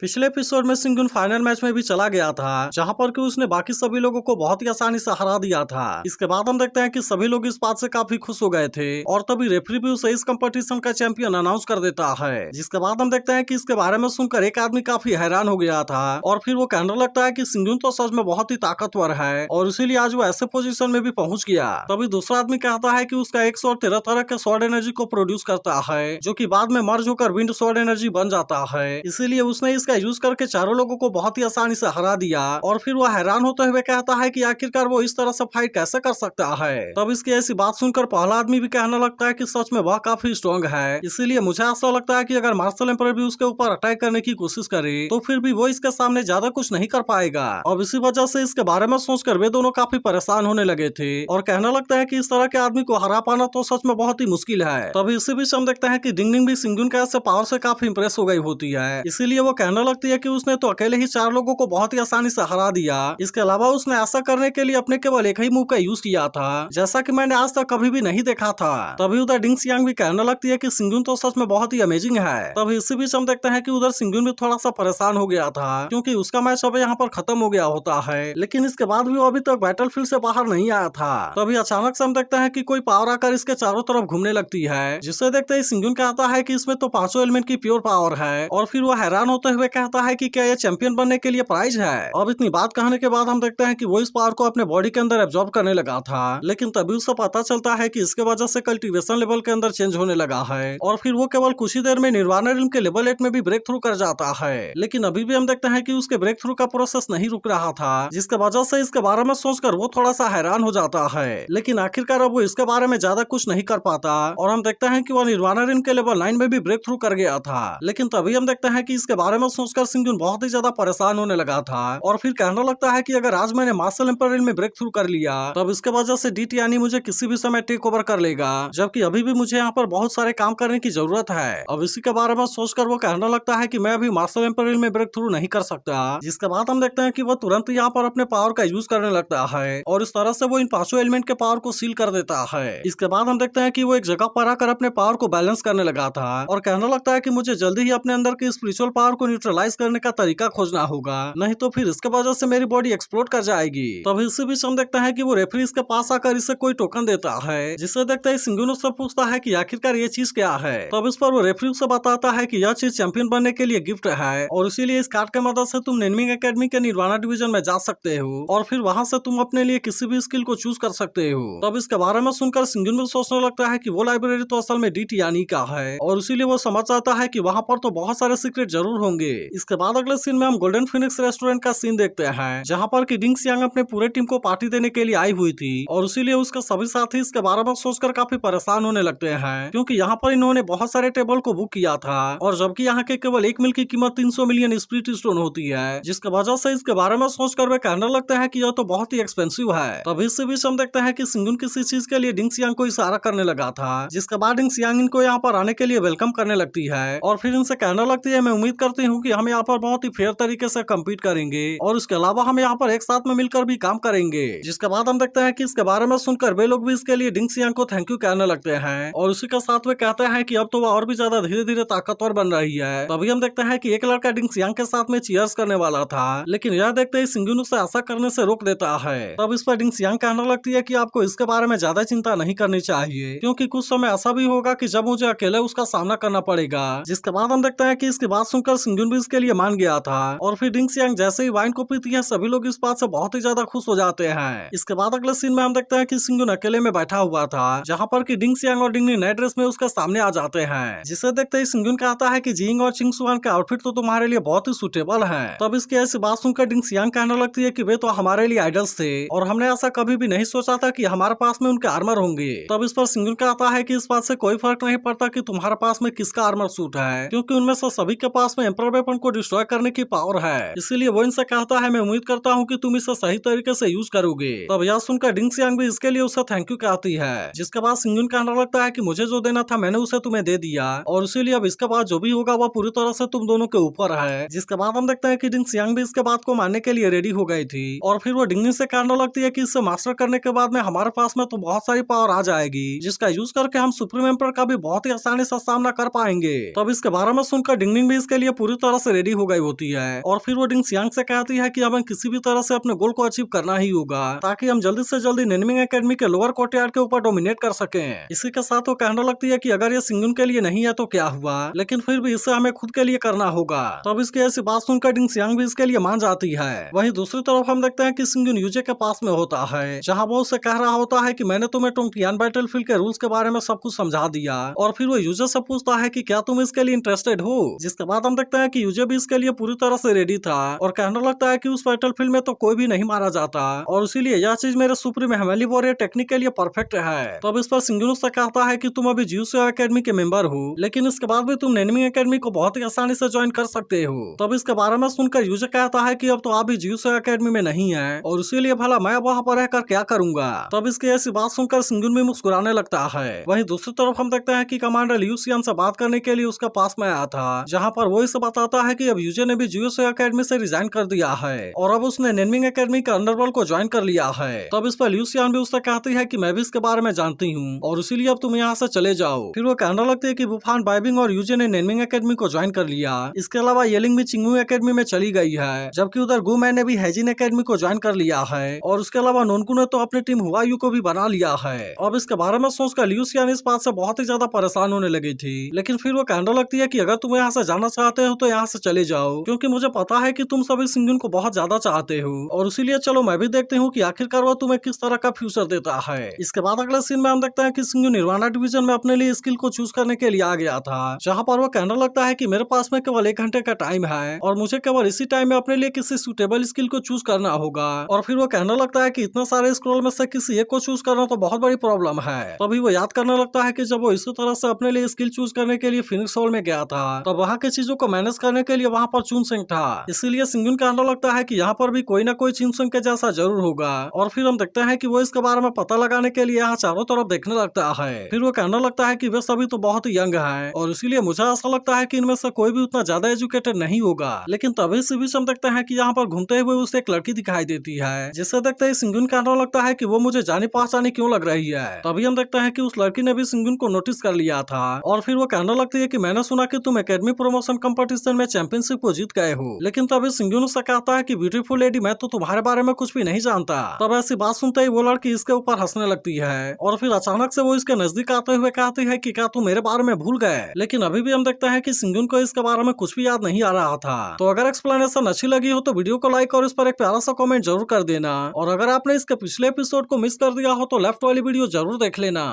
पिछले एपिसोड में सिंगुन final match में भी चला गया था, जहां पर कि उसने बाकी सभी लोगों को बहुत ही आसानी से हरा दिया था। इसके बाद हम देखते हैं कि सभी लोग इस बात से काफी खुश हो गए थे और तभी रेफरी भी उसे इस कंपटीशन का चैंपियन अनाउंस कर देता है। जिसके बाद हम देखते हैं कि इसके बारे में सुनकर एक आदमी काफी हैरान हो गया था और फिर वो कहने लगता है कि सिंगुन तो सच में बहुत ही ताकतवर है और इसीलिए आज वो ऐसे पोजीशन में भी पहुंच गया। तभी दूसरा आदमी कहता है कि उसका 113 तरह के स्वॉर्ड एनर्जी को प्रोड्यूस करता है, जो कि बाद में मर्ज होकर विंड स्वॉर्ड एनर्जी बन जाता है। इसीलिए उसने इसका यूज करके चारों लोगों को बहुत ही आसानी से हरा दिया और फिर वो हैरान होते हुए कहता है कि आखिरकार वो इस तरह से फाइट कैसे कर सकता है। तब इसकी ऐसी बात सुनकर पहला आदमी भी कहने लगता है कि सच में वह काफी स्ट्रॉन्ग है, इसीलिए मुझे ऐसा लगता है कि अगर मार्शल एम्पर भी उसके ऊपर अटैक करने की कोशिश करे तो फिर भी वो इसके सामने ज्यादा कुछ नहीं कर पाएगा। अब इसी वजह से इसके बारे में सोचकर वे दोनों काफी परेशान होने लगे थे और कहने लगता है कि इस तरह के आदमी को हरा पाना तो सच में बहुत ही मुश्किल है। तभी इसी बीच हम देखते हैं कि डिंगडिंग भी सिंगुन के ऐसे पावर से काफी इंप्रेस हो गई होती है, इसीलिए वो कहने लगती है कि उसने तो अकेले ही 4 लोगों को बहुत ही आसानी से हरा दिया। इसके अलावा उसने ऐसा करने के लिए अपने केवल एक ही मूव का यूज किया था, जैसा कि मैंने आज तक कभी भी नहीं देखा था। तभी उधर डिंग सियांग भी कहने लगती है कि सिंगुन तो सच में बहुत ही अमेजिंग है। तभी इसी बीच हम देखते हैं कि उधर सिंगुन भी थोड़ा सा परेशान हो गया था, क्योंकि उसका मैच अब यहाँ पर खत्म हो गया होता है, लेकिन इसके बाद भी वो अभी तक बैटलफील्ड से बाहर नहीं आया था। तभी अचानक से हम देखते हैं कि कोई पावर आकर इसके चारों तरफ घूमने लगती है, जिसे देखते ही सिंगुन कहता है कि इसमें तो 5 एलिमेंट की प्योर पावर है और फिर वो हैरान होते हुए कहता है कि क्या ये चैंपियन बनने के लिए प्राइज है। अब इतनी बात कहने के बाद हम देखते हैं कि वो इस पावर को अपने बॉडी के अंदर एब्जॉर्ब करने लगा था, लेकिन तभी उसे पता चलता है कि इसके वजह से कल्टीवेशन लेवल के अंदर चेंज होने लगा है और फिर वो केवल कुछ ही देर में निर्वाणा रिल्म के लेवल 8 में भी ब्रेक थ्रू कर जाता है। लेकिन अभी भी हम देखते हैं कि उसके ब्रेक थ्रू का प्रोसेस नहीं रुक रहा था, जिसके वजह से इसके बारे में सोचकर वो थोड़ा सा हैरान हो जाता है, लेकिन आखिरकार अब वो इसके बारे में ज्यादा कुछ नहीं कर पाता और हम देखते हैं कि वो निर्वाणा रिल्म के लेवल 9 में भी ब्रेक थ्रू कर गया था। लेकिन तभी हम देखते हैं कि इसके बारे में सोचकर सिंगुन बहुत ही ज्यादा परेशान होने लगा था और फिर कहने लगता है कि अगर आज मैंने मार्शल एम्पर में ब्रेक थ्रू कर लिया तब इसके वजह से डीटीआनी मुझे किसी भी समय टेक ओवर कर लेगा, जबकि अभी भी मुझे यहाँ पर बहुत सारे काम करने की जरूरत है। अब इसी के बारे में सोचकर वो कहने लगता है कि मैं अभी मार्शल एम्पर में ब्रेक थ्रू नहीं कर सकता, जिसके बाद हम देखते हैं कि वो तुरंत यहाँ पर अपने पावर का यूज करने लगता है और इस तरह से वो इन 5 एलिमेंट के पावर को सील कर देता है। इसके बाद हम देखते हैं कि वो एक जगह पर आकर अपने पावर को बैलेंस करने लगा था और कहने लगता है कि मुझे जल्दी ही अपने अंदर की स्पिरिचुअल पावर को न्यूट्रलाइज करने का तरीका खोजना होगा, नहीं तो फिर इसके वजह से मेरी बॉडी एक्सप्लोड कर जाएगी। तभी इसी बीच हम देखते हैं कि वो रेफरी इसके पास आकर इसे कोई टोकन देता है, जिसे देखते ही सिंगुन उससे पूछता है कि आखिरकार ये चीज क्या है। तब इस पर वो रेफरी उसे बताता है कि यह चीज चैंपियन बनने के लिए गिफ्ट है और इसीलिए इस कार्ड के मदद से तुम नेमिंग एकेडमी के निर्वाणा डिवीजन में जा सकते हो और फिर वहाँ से तुम अपने लिए किसी भी स्किल को चूज कर सकते हो। तब इसके बारे में सुनकर सिंगुन भी सोचने लगता है कि वो लाइब्रेरी तो असल में डीटीआनी का है और इसीलिए वो समझ आता है कि वहाँ पर तो बहुत सारे सीक्रेट जरूर होंगे। इसके बाद अगले सीन में हम गोल्डन फिनिक्स रेस्टोरेंट का सीन देखते हैं, जहाँ पर कि डिंग सियांग अपने पूरे टीम को पार्टी देने के लिए आई हुई थी और इसीलिए उसके सभी साथी इसके बारे में सोचकर काफी परेशान होने लगते हैं, क्योंकि यहाँ पर इन्होंने बहुत सारे टेबल को बुक किया था और जबकि यहाँ के केवल 1 मील की कीमत 300 मिलियन स्पिरिट स्टोन होती है, जिसके वजह से इसके बारे में सोचकर वे कहने लगते हैं कि यह तो बहुत ही एक्सपेंसिव है। तभी इसी बीच हम देखते हैं कि सिंगुन किसी चीज के लिए डिंग सियांग को इशारा करने लगा था, जिसके बाद डिंग सियांग इनको यहाँ पर आने के लिए वेलकम करने लगती है और फिर इनसे कहने लगती है मैं उम्मीद करती हूँ कि हम यहाँ पर बहुत ही फेयर तरीके से कम्पीट करेंगे और इसके अलावा हम यहाँ पर एक साथ में मिलकर भी काम करेंगे। जिसके बाद हम देखते हैं कि इसके बारे में सुनकर वे लोग भी इसके लिए डिंग सियांग को थैंक यू कहने लगते हैं और उसी के साथ वे कहते हैं कि अब तो वह और भी ज्यादा धीरे धीरे ताकतवर बन रही है। तभी हम देखते हैं कि एक लड़का डिंग सियांग के साथ में चीयर्स करने वाला था, लेकिन यह देखते ही सिंगुन उसे ऐसा करने से रोक देता है। तब इस पर डिंग सियांग कहने लगती है कि आपको इसके बारे में ज्यादा चिंता नहीं करनी चाहिए, क्योंकि कुछ समय ऐसा भी होगा कि जब मुझे अकेले उसका सामना करना पड़ेगा। जिसके बाद हम देखते हैं कि इसकी बात सुनकर सिंगुन भी इसके लिए मान गया था और फिर डिंग सियांग जैसे ही वाइन को पीती है सभी लोग इस बात से बहुत ही ज्यादा खुश हो जाते हैं। इसके बाद अगले सीन में हम देखते हैं कि सिंगुन अकेले में बैठा हुआ था, जहाँ पर कि डिंग सियांग और डिंगनी नए ड्रेस में उसके सामने आ जाते हैं, जिसे देखते ही सिंगुन कहता है कि जिंग और चिंग सुआन के आउटफिट तो तुम्हारे लिए बहुत ही सुटेबल है। तब इसकी ऐसी बात सुनकर डिंग सियांग कहने लगती है कि वे तो हमारे लिए आइडल्स थे और हमने ऐसा कभी भी नहीं सोचा था कि हमारे पास में उनके आर्मर होंगे। तब इस पर सिंगुन कहता है कि इस बात से कोई फर्क नहीं पड़ता कि तुम्हारे पास में किसका आर्मर सूट है, क्योंकि उनमें से सभी के पास में एम्परर वेपन को डिस्ट्रॉय करने की पावर है। इसीलिए वो इनसे कहता है मैं उम्मीद करता हूँ कि तुम इसे सही तरीके से यूज करोगे। तब यह सुनकर डिंग सियांग भी इसके लिए उसे थैंक यू कहती है, जिसके बाद सिंगुन कहने लगता है कि मुझे जो देना था मैंने उसे तुम्हें दे दिया और इसीलिए अब इसके बाद जो भी होगा वह पूरी तरह से तुम दोनों के ऊपर है। जिसके बाद हम देखते हैं कि डिंग सियांग भी इसके बात को मानने के लिए रेडी हो गई थी और फिर वो डिंगनी से कहने लगती है कि इससे मास्टर करने के बाद में हमारे पास में तो बहुत सारी पावर आ जाएगी, जिसका यूज करके हम सुप्रीम एम्पर का भी बहुत ही आसानी से सामना कर पाएंगे। तब इसके बारे में सुनकर डिंगनिंग भी इसके लिए पूरी तरह तरह से रेडी हो गई होती है और फिर वो डिंग सियांग से कहती है कि हमें किसी भी तरह से अपने गोल को अचीव करना ही होगा ताकि हम जल्दी से जल्दी नेनमिंग एकेडमी के लोअर कोर्टयार्ड के ऊपर डोमिनेट कर सकें। इसी के साथ वो कहने लगती है कि अगर ये सिंगुन के लिए नहीं है तो क्या हुआ, लेकिन फिर भी इसे हमें खुद के लिए करना होगा। तो अब इसकी ऐसी बात सुनकर डिंग सियांग भी इसके लिए मान जाती है। वहीं दूसरी तरफ हम देखते हैं कि सिंगुन यूजे के पास में होता है, जहाँ वो उसे कह रहा होता है कि मैंने तुम्हें टोंगटियान बैटलफील्ड के रूल्स के बारे में सब कुछ समझा दिया। और फिर वो यूजे से पूछता है कि क्या तुम इसके लिए इंटरेस्टेड हो, जिसके बाद हम देखते हैं कि यूजे भी इसके लिए पूरी तरह से रेडी था और कहने लगता है कि उस बैटलफील्ड में तो कोई भी नहीं मारा जाता और इसीलिए यह चीज मेरे सुप्रीम हेवनली वॉरियर टेक्निक के लिए परफेक्ट है। तो अब इस पर सिंगुन से कहता है कि तुम अभी जियूसो एकेडमी के मेंबर हो, लेकिन इसके बाद भी तुम नेनमिंग एकेडमी को बहुत ही आसानी से ज्वाइन कर सकते हो। तो अब इसके बारे में सुनकर यूजे कहता है कि अब तो आप भी जियूसो एकेडमी में नहीं है और इसीलिए भला मैं वहाँ पर रहकर क्या करूंगा। तो अब इसकी ऐसी बात सुनकर सिंगुन भी मुस्कुराने लगता है। वहीं दूसरी तरफ हम देखते हैं कि कमांडर लियू सियान से बात करने के लिए उसके पास में आया था, जहाँ पर वो इसे बताता है कि अब यूजे ने भी जियूसो एकेडमी से रिजाइन कर दिया है और अब उसने नेनमिंग एकेडमी के अंडरवर्ल्ड को ज्वाइन कर लिया है। तो अब इस पर लियू सियान भी उससे कहती है कि मैं भी इसके बारे में जानती हूँ और इसीलिए अब तुम यहाँ से चले जाओ। फिर वो कहने लगती है कि वुफान बाइबिंग और यूजे ने नेनमिंग एकेडमी को ज्वाइन कर लिया। इसके अलावा येलिंग भी चिंगू एकेडमी में चली गई है, जबकि उधर गुमैन ने भी हैजिन एकेडमी को ज्वाइन कर लिया है और उसके अलावा नोनकू ने तो अपनी टीम हुआयू को भी बना लिया है। अब इसके बारे में सोचकर लियू सियान इस बात से बहुत ही ज्यादा परेशान होने लगी थी, लेकिन फिर वो कहने लगती है कि अगर तुम यहाँ से जाना चाहते हो तो यहाँ से चले जाओ, क्योंकि मुझे पता है कि तुम सभी सिंगुन को बहुत ज्यादा चाहते हो और इसीलिए चलो मैं भी देखती हूँ कि आखिरकार वो तुम्हें किस तरह का फ्यूचर देता है। इसके बाद अगले सीन में हम देखते हैं कि सिंगुन निर्वाणा डिवीजन में अपने लिए स्किल को चूज करने के लिए आ गया था, जहाँ पर वो कहने लगता है कि मेरे पास में केवल 1 घंटे का टाइम है और मुझे केवल इसी टाइम में अपने लिए किसी सुटेबल स्किल को चूज करना होगा। और फिर वो कहने लगता है कि इतने सारे स्क्रॉल में से किसी एक को चूज करना तो बहुत बड़ी प्रॉब्लम है। तभी वो याद करने लगता है कि जब वो इसी तरह से अपने लिए स्किल चूज करने के लिए फिनिक्स हॉल में गया था, तब वहाँ की चीजों को मैनेज करने के लिए वहाँ पर चुनसिंग था। इसीलिए सिंगुन कहने लगता है कि यहाँ पर भी कोई ना कोई चुनसिंग के जैसा जरूर होगा। और फिर हम देखते हैं कि वो इसके बारे में पता लगाने के लिए यहाँ चारों तरफ देखने लगता है। फिर वो कहने लगता है कि वे सभी तो बहुत ही यंग हैं और इसीलिए मुझे ऐसा लगता है कि इनमें से कोई भी उतना ज्यादा एजुकेटेड नहीं होगा। लेकिन तभी से बीच हम देखते हैं कि यहाँ पर घूमते हुए उसे एक लड़की दिखाई देती है, जिसे देखते ही सिंगुन कहने लगता है कि वो मुझे जानी पहचानी क्यों लग रही है। तभी हम देखते हैं कि उस लड़की ने भी सिंगुन को नोटिस कर लिया था और फिर वो कहने लगती है कि मैंने सुना कि तुम एकेडमी प्रमोशन कंपटीशन में चैंपियनशिप को जीत गए हो। लेकिन तभी सिंगुन उससे कहता है कि ब्यूटीफुल लेडी, मैं तो तुम्हारे बारे में कुछ भी नहीं जानता। तब ऐसी बात सुनते ही वो लड़की इसके ऊपर हंसने लगती है और फिर अचानक से वो इसके नजदीक आते हुए कहती है कि क्या तुम मेरे बारे में भूल गए। लेकिन अभी भी हम देखते हैं कि सिंगुन को इसके बारे में कुछ भी याद नहीं आ रहा था। तो अगर एक्सप्लेनेशन अच्छी लगी हो तो वीडियो को लाइक और इस पर एक प्यारा सा कमेंट जरूर कर देना और अगर आपने इसके पिछले एपिसोड को मिस कर दिया हो तो लेफ्ट वाली वीडियो जरूर देख लेना।